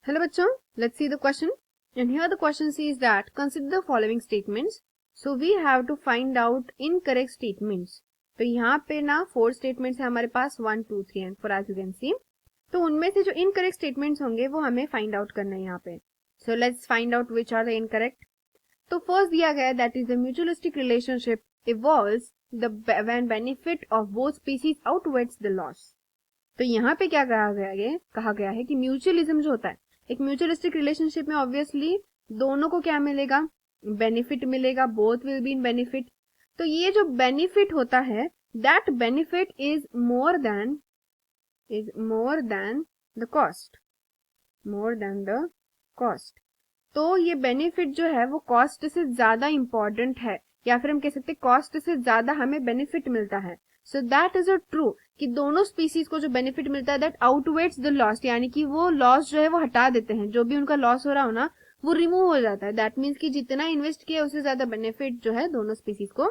Hello बच्चों, let's see the question. And here the question says that consider the following statements. So we have to find out incorrect statements. तो यहाँ पे ना 4 statements है हमारे पास 1, 2, 3 and 4 as you can see. तो उनमें से जो incorrect statements होंगे वो हमें find out करना है यहाँ पे. So let's find out which are the incorrect. तो first दिया गया है that is the mutualistic relationship evolves when benefit of both species outweighs the loss. तो यहाँ पे क्या कहा गया है कि म्यूचुअलिज्म जो होता है, एक म्यूचुअलिस्टिक रिलेशनशिप में ऑब्वियसली दोनों को क्या मिलेगा, बेनिफिट मिलेगा, both will be in benefit. तो ये जो बेनिफिट होता है that benefit is more than the cost, more than the cost. तो ये बेनिफिट जो है वो कॉस्ट से ज्यादा इंपॉर्टेंट है, या फिर हम कह सकते हैं कॉस्ट से ज्यादा हमें बेनिफिट मिलता है. सो दैट इज अ ट्रू कि दोनों स्पीसीज को जो बेनिफिट मिलता है दैट आउटवेट्स द लॉस, यानी कि वो लॉस जो है वो हटा देते हैं, जो भी उनका लॉस हो रहा हो ना वो रिमूव हो जाता है. दैट मीन्स कि जितना इन्वेस्ट किया उससे ज्यादा बेनिफिट जो है दोनों स्पीसीज को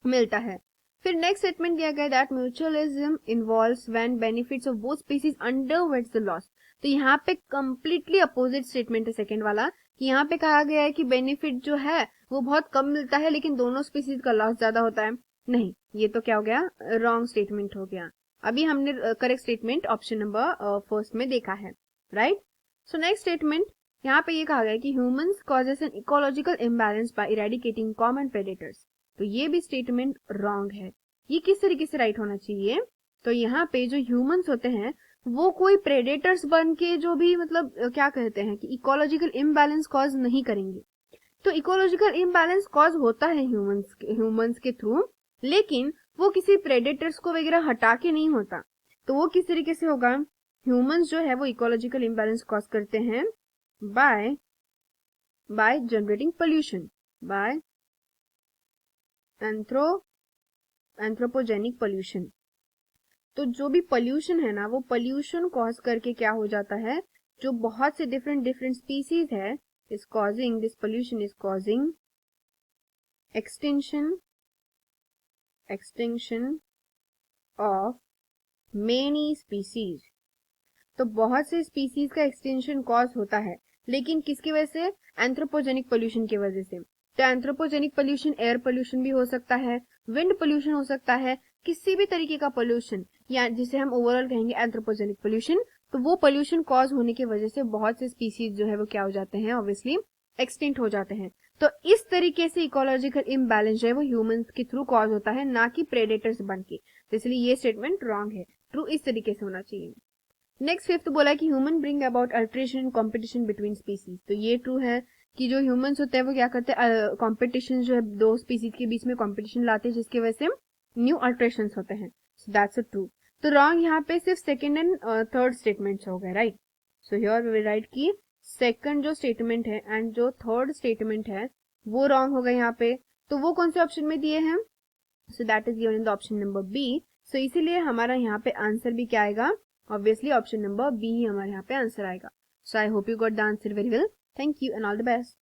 मिलता है. फिर नेक्स्ट स्टेटमेंट दिया गया that mutualism involves when benefits of both species underweights the loss. तो यहाँ पे कंप्लीटली अपोजिट स्टेटमेंट है सेकंड वाला, कि यहाँ पे कहा गया है कि बेनिफिट जो है वो बहुत कम मिलता है लेकिन दोनों स्पीसीज का लॉस ज्यादा होता है. नहीं, ये तो क्या हो गया, रॉन्ग स्टेटमेंट हो गया. अभी हमने correct statement option number first में देखा है, राइट. सो नेक्स्ट स्टेटमेंट यहाँ पे ये कहा गया है कि humans causes an ecological imbalance by eradicating common predators. तो ये भी स्टेटमेंट रॉन्ग है. ये किस तरीके से राइट होना चाहिए, तो यहाँ पे जो ह्यूमंस होते हैं वो कोई प्रेडेटर्स बन के जो भी मतलब क्या कहते हैं कि इकोलॉजिकल इम्बैलेंस कॉज नहीं करेंगे. तो इकोलॉजिकल इम्बैलेंस कॉज होता है ह्यूमंस के थ्रू, लेकिन वो किसी प्रेडेटर्स को वगैरह हटा के नहीं होता. तो वो किस तरीके से होगा, ह्यूमंस जो है वो इकोलॉजिकल इम्बैलेंस कॉज करते हैं by generating pollution, by anthropogenic pollution. तो जो भी पोल्यूशन है ना वो पोल्यूशन कॉज करके क्या हो जाता है, जो बहुत से डिफरेंट स्पीसीज है is causing, this pollution is causing extinction of many species. तो बहुत से स्पीसीज का एक्सटेंशन कॉज होता है, लेकिन किसकी वजह से, एंथ्रोपोजेनिक पोल्यूशन की वजह से. तो एंथ्रोपोजेनिक पोल्यूशन एयर पोल्यूशन भी हो सकता है, विंड पोल्यूशन हो सकता है, किसी भी तरीके का पोल्यूशन, या जिसे हम ओवरऑल कहेंगे एंथ्रोपोजेनिक पोल्यूशन. तो वो पोल्यूशन कॉज होने की वजह से बहुत से स्पीसीज जो है वो क्या हो जाते हैं, ऑब्वियसली एक्सटिंक्ट हो जाते हैं. तो इस तरीके से इकोलॉजिकल इम्बैलेंस जो है वो ह्यूमंस के थ्रू कॉज होता है, ना कि प्रेडेटर्स बन के. तो इसलिए ये स्टेटमेंट रॉन्ग है. ट्रू इस तरीके से होना चाहिए. नेक्स्ट फिफ्थ बोला कि human bring about alteration in competition between species. तो ये ट्रू है कि जो ह्यूमंस होते हैं वो क्या करते हैं, कॉम्पिटिशन जो है दो स्पीसीज के बीच में कॉम्पिटिशन लाते हैं जिसकी वजह से न्यू अल्ट्रेशन होते हैं. So that's a true. तो रॉन्ग यहाँ पे सिर्फ सेकंड एंड थर्ड स्टेटमेंट्स हो गए, right. So here we will write की सेकंड जो स्टेटमेंट है एंड जो थर्ड स्टेटमेंट है वो रॉन्ग हो गए यहाँ पे. तो वो कौन से ऑप्शन में दिए हैं, so that is given in the option number B. So इसीलिए हमारा यहाँ पे आंसर भी क्या आएगा, ऑब्वियसली ऑप्शन नंबर बी ही हमारे यहाँ पे आंसर आएगा. So I hope you got the answer very well. Thank you and all the best.